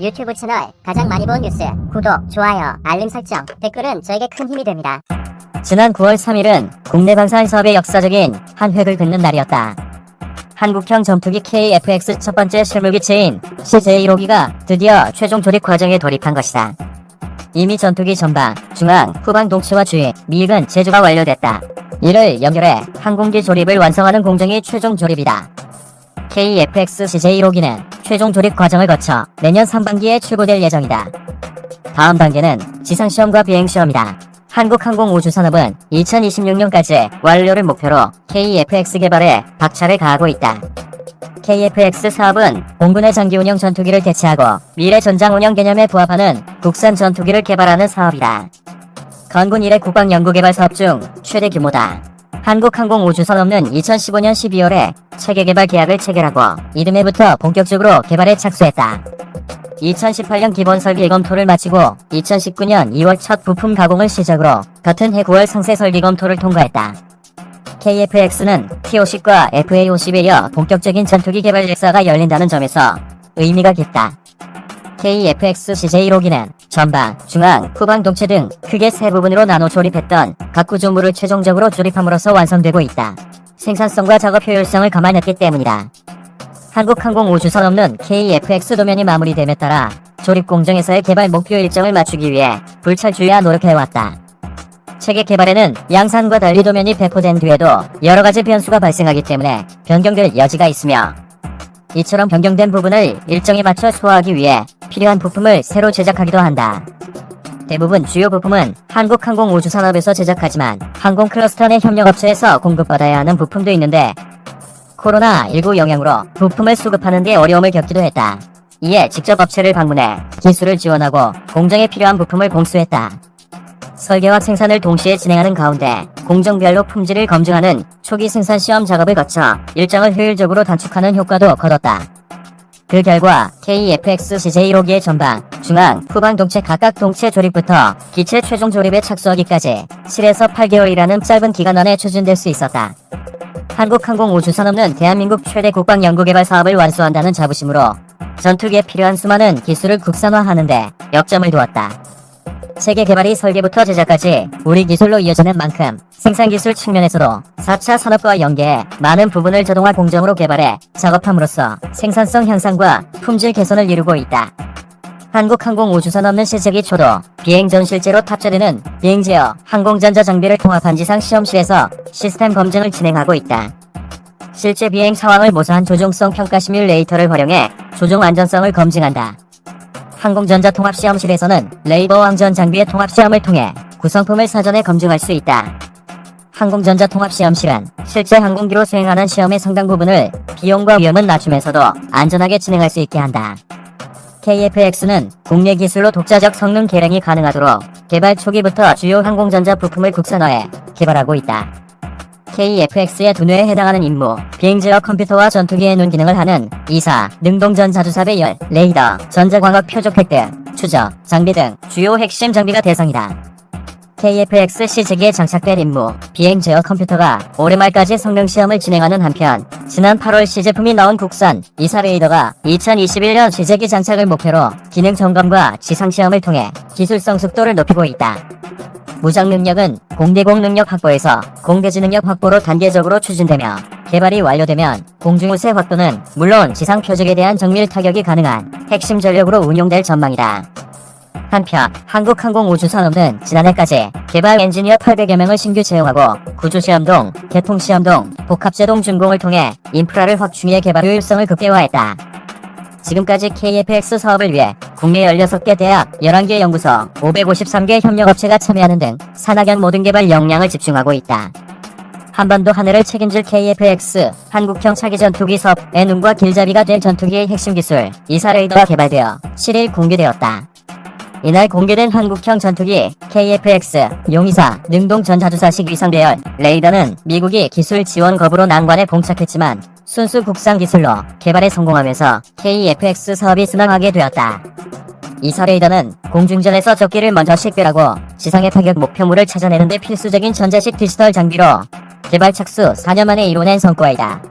유튜브 채널 가장 많이 본 뉴스, 구독, 좋아요, 알림 설정, 댓글은 저에게 큰 힘이 됩니다. 지난 9월 3일은 국내 방산 사업의 역사적인 한 획을 긋는 날이었다. 한국형 전투기 KF-X 첫 번째 실물기체인 CJ1호기가 드디어 최종 조립 과정에 돌입한 것이다. 이미 전투기 전방, 중앙, 후방 동체와 주위, 미익은 제조가 완료됐다. 이를 연결해 항공기 조립을 완성하는 공정이 최종 조립이다. KF-X CJ1호기는 최종 조립 과정을 거쳐 내년 상반기에 출고될 예정이다. 다음 단계는 지상시험과 비행시험이다. 한국항공우주산업은 2026년까지 완료를 목표로 KF-X 개발에 박차를 가하고 있다. KF-X 사업은 공군의 장기운영 전투기를 대체하고 미래 전장운영 개념에 부합하는 국산 전투기를 개발하는 사업이다. 건군 이래 국방연구개발 사업 중 최대 규모다. 한국항공우주산업은 2015년 12월에 체계개발 계약을 체결하고 이듬해부터 본격적으로 개발에 착수했다. 2018년 기본 설계 검토를 마치고 2019년 2월 첫 부품 가공을 시작으로 같은 해 9월 상세 설계 검토를 통과했다. KF-X는 T-50과 FA-50에 이어 본격적인 전투기 개발 역사가 열린다는 점에서 의미가 깊다. KF-X CJ1호기는 전방, 중앙, 후방 동체 등 크게 세 부분으로 나눠 조립했던 각 구조물을 최종적으로 조립함으로써 완성되고 있다. 생산성과 작업 효율성을 감안했기 때문이다. 한국항공우주산업은 KF-X 도면이 마무리됨에 따라 조립 공정에서의 개발 목표 일정을 맞추기 위해 불철주야 노력해왔다. 체계 개발에는 양산과 달리 도면이 배포된 뒤에도 여러가지 변수가 발생하기 때문에 변경될 여지가 있으며 이처럼 변경된 부분을 일정에 맞춰 소화하기 위해 필요한 부품을 새로 제작하기도 한다. 대부분 주요 부품은 한국항공우주산업에서 제작하지만 항공 클러스터 내 협력업체에서 공급받아야 하는 부품도 있는데 코로나19 영향으로 부품을 수급하는 데 어려움을 겪기도 했다. 이에 직접 업체를 방문해 기술을 지원하고 공정에 필요한 부품을 공수했다. 설계와 생산을 동시에 진행하는 가운데 공정별로 품질을 검증하는 초기 생산 시험 작업을 거쳐 일정을 효율적으로 단축하는 효과도 거뒀다. 그 결과 KF-X CJ1호기의 전방, 중앙, 후방 동체 각각 동체 조립부터 기체 최종 조립에 착수하기까지 7에서 8개월이라는 짧은 기간 안에 추진될 수 있었다. 한국항공우주산업은 대한민국 최대 국방연구개발 사업을 완수한다는 자부심으로 전투기에 필요한 수많은 기술을 국산화하는 데 역점을 두었다. 체계 개발이 설계부터 제작까지 우리 기술로 이어지는 만큼 생산기술 측면에서도 4차 산업과 연계해 많은 부분을 자동화 공정으로 개발해 작업함으로써 생산성 향상과 품질 개선을 이루고 있다. 한국항공우주산업은 실제기 초도 비행 전 실제로 탑재되는 비행제어 항공전자 장비를 통합한 지상 시험실에서 시스템 검증을 진행하고 있다. 실제 비행 상황을 모사한 조종성 평가 시뮬레이터를 활용해 조종 안전성을 검증한다. 항공전자 통합시험실에서는 레이버 왕전 장비의 통합시험을 통해 구성품을 사전에 검증할 수 있다. 항공전자 통합시험실은 실제 항공기로 수행하는 시험의 상당 부분을 비용과 위험은 낮추면서도 안전하게 진행할 수 있게 한다. KF-X는 국내 기술로 독자적 성능 개량이 가능하도록 개발 초기부터 주요 항공전자 부품을 국산화해 개발하고 있다. KF-X의 두뇌에 해당하는 임무, 비행제어 컴퓨터와 전투기의 눈 기능을 하는 이사, 능동전 자주사 배열, 레이더, 전자광학 표적 등 추적, 장비 등 주요 핵심 장비가 대상이다. KF-X C제기에 장착될 임무, 비행제어 컴퓨터가 올해 말까지 성능 시험을 진행하는 한편 지난 8월 시제품이 나온 국산 이사 레이더가 2021년 C제기 장착을 목표로 기능 점검과 지상 시험을 통해 기술성 속도를 높이고 있다. 무장 능력은 공대공 능력 확보에서 공대지 능력 확보로 단계적으로 추진되며 개발이 완료되면 공중우세 확보는 물론 지상 표적에 대한 정밀 타격이 가능한 핵심 전력으로 운용될 전망이다. 한편 한국항공우주산업은 지난해까지 개발 엔지니어 800여 명을 신규 채용하고 구조시험동, 개통시험동, 복합제동 준공을 통해 인프라를 확충해 개발 효율성을 극대화했다. 지금까지 KF-X 사업을 위해 국내 16개 대학, 11개 연구소, 553개 협력업체가 참여하는 등 산학연 모든 개발 역량을 집중하고 있다. 한반도 하늘을 책임질 KF-X 한국형 차기 전투기 사업의 눈과 길잡이가 될 전투기의 핵심 기술 이사 레이더가 개발되어 7일 공개되었다. 이날 공개된 한국형 전투기 KF-X 용이사 능동 전자주사식 위상대열 레이더는 미국이 기술 지원 거부로 난관에 봉착했지만 순수 국산 기술로 개발에 성공하면서 KF-X 사업이 순항하게 되었다. 이사 레이더는 공중전에서 적기를 먼저 식별하고 지상의 타격 목표물을 찾아내는 데 필수적인 전자식 디지털 장비로 개발 착수 4년 만에 이뤄낸 성과이다.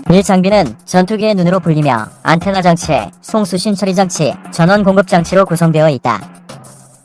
이 장비는 전투기의 눈으로 불리며 안테나 장치, 송수신 처리 장치, 전원 공급 장치로 구성되어 있다.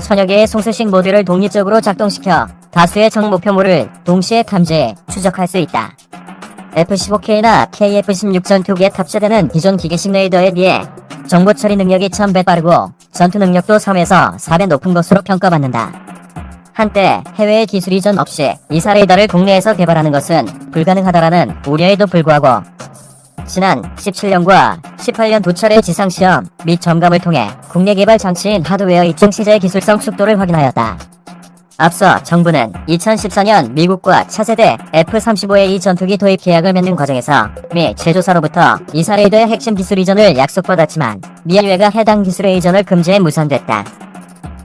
천여 개의 송수신 모듈을 독립적으로 작동시켜 다수의 적 목표물을 동시에 탐지, 추적할 수 있다. F-15K나 KF-16 전투기에 탑재되는 기존 기계식 레이더에 비해 정보 처리 능력이 1000배 빠르고 전투 능력도 3에서 4배 높은 것으로 평가받는다. 한때 해외의 기술 이전 없이 이사 레이더를 국내에서 개발하는 것은 불가능하다라는 우려에도 불구하고 지난 17년과 18년 두 차례 지상시험 및 점검을 통해 국내 개발 장치인 하드웨어 입증 시제의 기술성 축도를 확인하였다. 앞서 정부는 2014년 미국과 차세대 F-35A 전투기 도입 계약을 맺는 과정에서 미 제조사로부터 이사 레이더의 핵심 기술 이전을 약속받았지만 미 의회가 해당 기술의 이전을 금지해 무산됐다.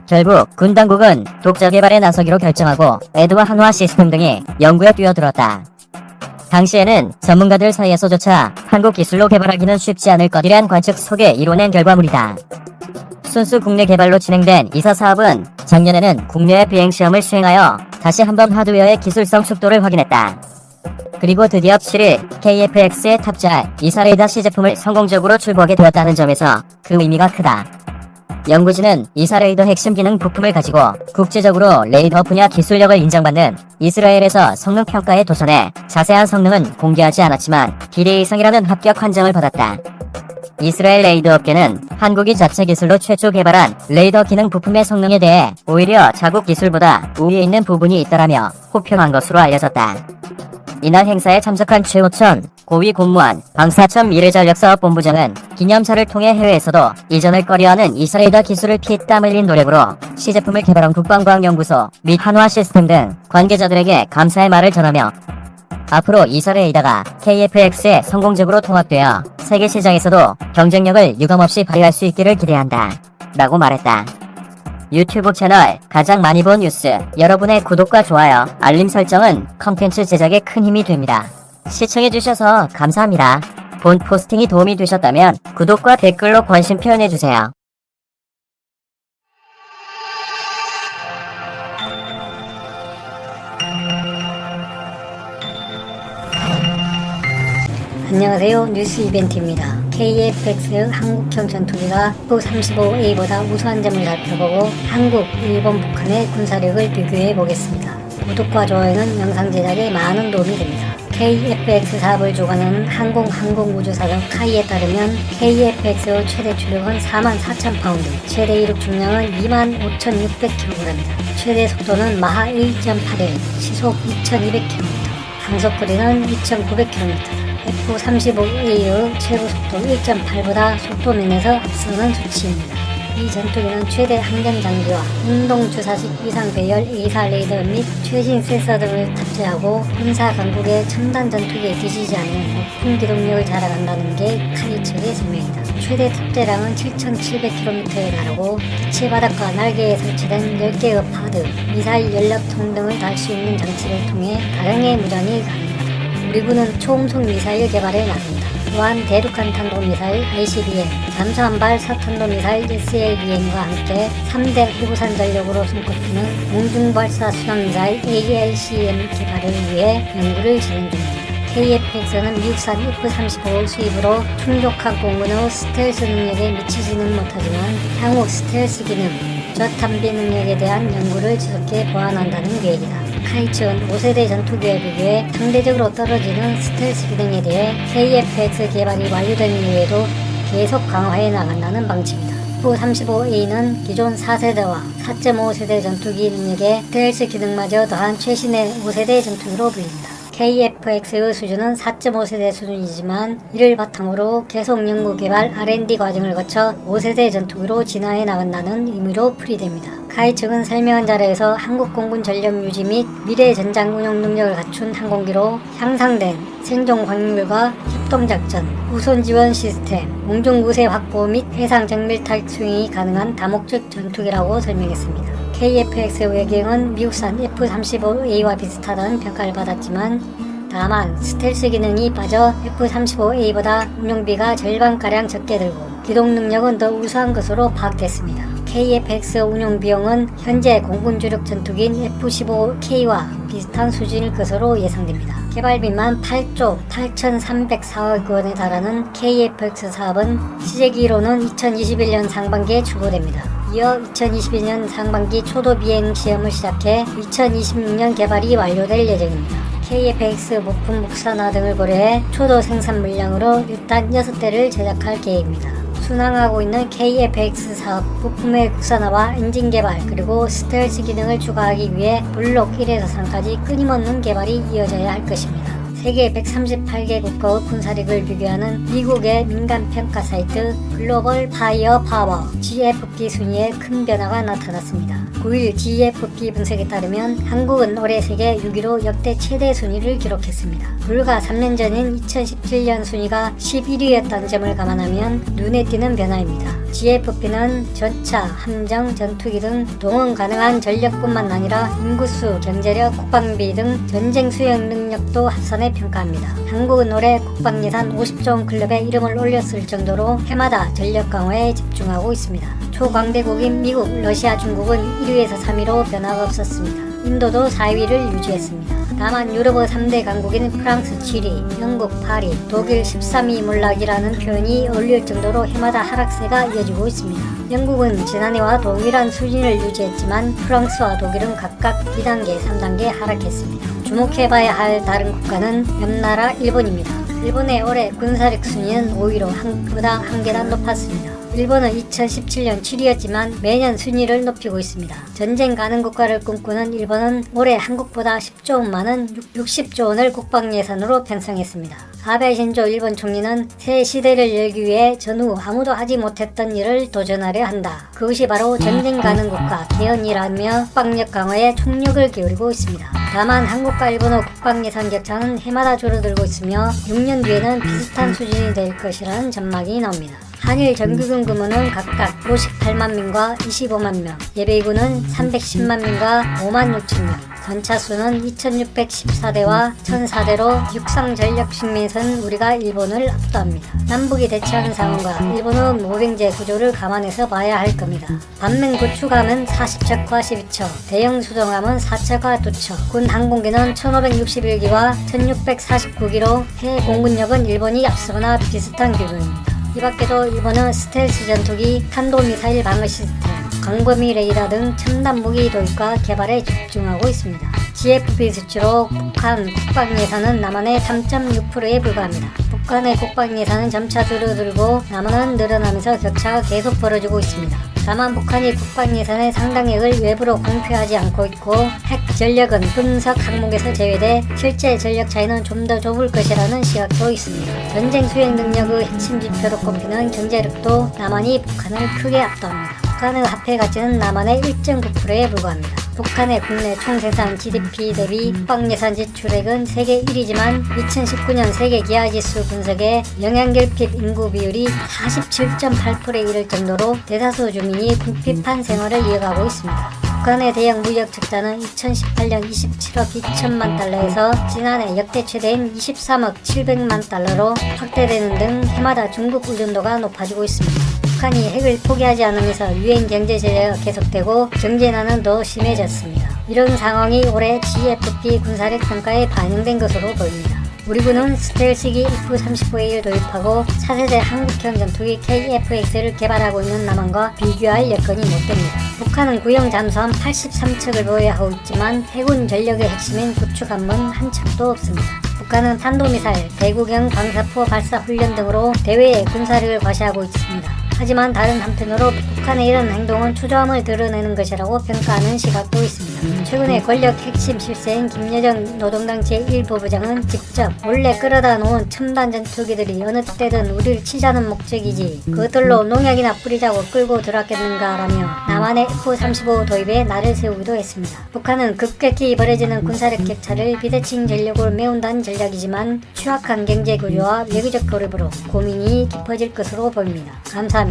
결국 군 당국은 독자 개발에 나서기로 결정하고 에드와 한화 시스템 등이 연구에 뛰어들었다. 당시에는 전문가들 사이에서조차 한국 기술로 개발하기는 쉽지 않을 것이란 관측 속에 이뤄낸 결과물이다. 순수 국내 개발로 진행된 이사 사업은 작년에는 국내외 비행시험을 수행하여 다시 한번 하드웨어의 기술성 축도를 확인했다. 그리고 드디어 7일 KF-X에 탑재할 이사 레이더 시제품을 성공적으로 출고하게 되었다는 점에서 그 의미가 크다. 연구진은 이사 레이더 핵심 기능 부품을 가지고 국제적으로 레이더 분야 기술력을 인정받는 이스라엘에서 성능 평가에 도전해 자세한 성능은 공개하지 않았지만 기대 이상이라는 합격 판정을 받았다. 이스라엘 레이더 업계는 한국이 자체 기술로 최초 개발한 레이더 기능 부품의 성능에 대해 오히려 자국 기술보다 우위에 있는 부분이 있다라며 호평한 것으로 알려졌다. 이날 행사에 참석한 최호천 고위 공무원 방사청 미래전력사업본부장은 기념사를 통해 해외에서도 이전을 꺼려하는 이사 레이더 기술을 피땀 흘린 노력으로 시제품을 개발한 국방과학연구소 및 한화 시스템 등 관계자들에게 감사의 말을 전하며 앞으로 이사 레이더가 KF-X에 성공적으로 통합되어 세계 시장에서도 경쟁력을 유감없이 발휘할 수 있기를 기대한다 라고 말했다. 유튜브 채널 가장 많이 본 뉴스, 여러분의 구독과 좋아요, 알림 설정은 컨텐츠 제작에 큰 힘이 됩니다. 시청해주셔서 감사합니다. 본 포스팅이 도움이 되셨다면 구독과 댓글로 관심 표현해주세요. 안녕하세요. 뉴스 이벤트입니다. KF-X 한국형 전투기가 F-35A보다 우수한 점을 살펴보고 한국, 일본, 북한의 군사력을 비교해 보겠습니다. 구독과 좋아요는 영상 제작에 많은 도움이 됩니다. KF-X 사업을 주관하는 항공우주사정 카이에 따르면 KF-X의 최대 추력은 44,000파운드, 최대 이륙 중량은 25,600kg입니다. 최대 속도는 마하 1.81, 시속 2,200km, 항속 거리는 2,900km, F-35A의 최고 속도 1.8보다 속도 면에서 앞서는 수치입니다. 이 전투기는 최대 항전 장비와 운동주사식 위상 배열 A사 레이더 및 최신 센서 등을 탑재하고 군사 강국의 첨단 전투기에 뒤지지 않는 높은 기동력을 자랑한다는 게 카이 측의 설명이다. 최대 탑재량은 7,700km에 달하고 기체 바닥과 날개에 설치된 10개의 파드, 미사일 연락통 등을 달 수 있는 장치를 통해 다량의 무전이 가능합니다. 우리 군은 초음속 미사일 개발에 나섭니다. 또한 대륙간 탄도미사일 ICBM, 잠수함발 4탄도 미사일 SLBM과 함께 3대 해구산 전력으로 손꼽히는 공중발사 순항미사일 ALCM 개발을 위해 연구를 진행 중입니다. KF-X는 미국산 F-35 수입으로 충족항공군의 스텔스 능력에 미치지는 못하지만 향후 스텔스 기능, 저탐비 능력에 대한 연구를 지속해 보완한다는 계획이다. 카이 측은 5세대 전투기에 비교해 상대적으로 떨어지는 스텔스 기능에 대해 KF-X 개발이 완료된 이후에도 계속 강화해 나간다는 방침이다. F-35A는 기존 4세대와 4.5세대 전투기 능력에 스텔스 기능마저 더한 최신의 5세대 전투기로 불린다. KF-X의 수준은 4.5세대 수준이지만 이를 바탕으로 계속 연구 개발 R&D 과정을 거쳐 5세대 전투기로 진화해 나간다는 의미로 풀이됩니다. 카이 측은 설명한 자료에서 한국 공군 전력 유지 및 미래 전장 운용 능력을 갖춘 항공기로 향상된 생존 확률과 협동작전, 우선 지원 시스템, 공중무쇠 확보 및 해상 정밀 수행이 가능한 다목적 전투기라고 설명했습니다. KF-X 외경은 미국산 F-35A와 비슷하다는 평가를 받았지만 다만 스텔스 기능이 빠져 F-35A보다 운용비가 절반가량 적게 들고 기동 능력은 더 우수한 것으로 파악됐습니다. KF-X 운용 비용은 현재 공군 주력 전투기인 F-15K와 비슷한 수준일 것으로 예상됩니다. 개발비만 8조 8,304억 원에 달하는 KF-X 사업은 시제기로는 2021년 상반기에 추구됩니다. 이어 2022년 상반기 초도 비행 시험을 시작해 2026년 개발이 완료될 예정입니다. KF-X 부품 국산화 등을 고려해 초도 생산 물량으로 일단 6대를 제작할 계획입니다. 순항하고 있는 KF-X 사업 부품의 국산화와 엔진 개발 그리고 스텔스 기능을 추가하기 위해 블록 1에서 3까지 끊임없는 개발이 이어져야 할 것입니다. 세계 138개 국가의 군사력을 비교하는 미국의 민간 평가 사이트 글로벌 파이어 파워 GFP 순위에 큰 변화가 나타났습니다. 9일 GFP 분석에 따르면 한국은 올해 세계 6위로 역대 최대 순위를 기록했습니다. 불과 3년 전인 2017년 순위가 11위였다는 점을 감안하면 눈에 띄는 변화입니다. GFP는 전차, 함정, 전투기 등 동원 가능한 전력뿐만 아니라 인구수, 경제력, 국방비 등 전쟁 수행 능력도 합산해 평가합니다. 한국은 올해 국방 예산 50조 원 클럽에 이름을 올렸을 정도로 해마다 전력 강화에 집중하고 있습니다. 초강대국인 미국, 러시아, 중국은 1위에서 3위로 변화가 없었습니다. 인도도 4위를 유지했습니다. 다만 유럽의 3대 강국인 프랑스 7위, 영국 8위, 독일 13위 몰락이라는 표현이 어울릴 정도로 해마다 하락세가 이어지고 있습니다. 영국은 지난해와 동일한 수준을 유지했지만 프랑스와 독일은 각각 2단계, 3단계 하락했습니다. 주목해봐야 할 다른 국가는 옆나라 일본입니다. 일본의 올해 군사력 순위는 5위로 한국보다 한 계단 높았습니다. 일본은 2017년 7위였지만 매년 순위를 높이고 있습니다. 전쟁 가능 국가를 꿈꾸는 일본은 올해 한국보다 10조 원 많은 60조 원을 국방 예산으로 편성했습니다. 아베 신조 일본 총리는 새 시대를 열기 위해 전후 아무도 하지 못했던 일을 도전하려 한다. 그것이 바로 전쟁 가능 국가 개헌이라며 국방력 강화에 총력을 기울이고 있습니다. 다만 한국과 일본의 국방 예산 격차는 해마다 줄어들고 있으며 6년 뒤에는 비슷한 수준이 될 것이라는 전망이 나옵니다. 한일 정규군 규모는 각각 58만 명과 25만 명, 예비군은 310만 명과 5만 6천 명, 전차수는 2614대와 1004대로 육상 전력 측면에서는 우리가 일본을 압도합니다. 남북이 대치하는 상황과 일본의 모병제 구조를 감안해서 봐야 할 겁니다. 반면 구축함은 40척과 12척, 대형 수정함은 4척과 2척, 군 항공기는 1561기와 1649기로 해 공군력은 일본이 앞서거나 비슷한 규모입니다. 이 밖에도 일본은 스텔스 전투기, 탄도미사일 방어 시스템, 광범위 레이더 등 첨단 무기 도입과 개발에 집중하고 있습니다. GFP 수치로 북한 국방 예산은 남한의 3.6%에 불과합니다. 북한의 국방 예산은 점차 줄어들고 남한은 늘어나면서 격차가 계속 벌어지고 있습니다. 다만 북한이 국방 예산의 상당액을 외부로 공표하지 않고 있고 핵 전력은 분석 항목에서 제외돼 실제 전력 차이는 좀 더 좁을 것이라는 시각도 있습니다. 전쟁 수행 능력의 핵심 지표로 꼽히는 경제력도 남한이 북한을 크게 압도합니다. 북한의 화폐 가치는 남한의 1.9%에 불과합니다. 북한의 국내 총생산 GDP 대비 국방 예산 지출액은 세계 1위지만 2019년 세계 기하지수 분석에 영양결핍 인구 비율이 47.8%에 이를 정도로 대다수 주민이 궁핍한 생활을 이어가고 있습니다. 북한의 대형 무역 적자는 2018년 27억 2천만 달러에서 지난해 역대 최대인 23억 700만 달러로 확대되는 등 해마다 중국 의존도가 높아지고 있습니다. 북한이 핵을 포기하지 않으면서 유엔 경제 제재가 계속되고 경제난은 더 심해졌습니다. 이런 상황이 올해 GFP 군사력 평가에 반영된 것으로 보입니다. 우리 군은 스텔스기 F-35A를 도입하고 차세대 한국형 전투기 KF-X를 개발하고 있는 남한과 비교할 여건이 못 됩니다. 북한은 구형 잠수함 83척을 보유하고 있지만 해군 전력의 핵심인 구축함은 한 척도 없습니다. 북한은 탄도미사일, 대구경 방사포 발사 훈련 등으로 대외의 군사력을 과시하고 있습니다. 하지만 다른 한편으로 북한의 이런 행동은 초조함을 드러내는 것이라고 평가하는 시각도 있습니다. 최근에 권력 핵심 실세인 김여정 노동당 제1부부장은 직접 원래 끌어다 놓은 첨단 전투기들이 어느 때든 우리를 치자는 목적이지 그것들로 농약이나 뿌리자고 끌고 들어왔겠는가라며 남한의 F-35 도입에 날을 세우기도 했습니다. 북한은 급격히 벌어지는 군사력 격차를 비대칭 전력으로 메운다는 전략이지만 취약한 경제 구조와 외교적 고립으로 고민이 깊어질 것으로 보입니다. 감사합니다.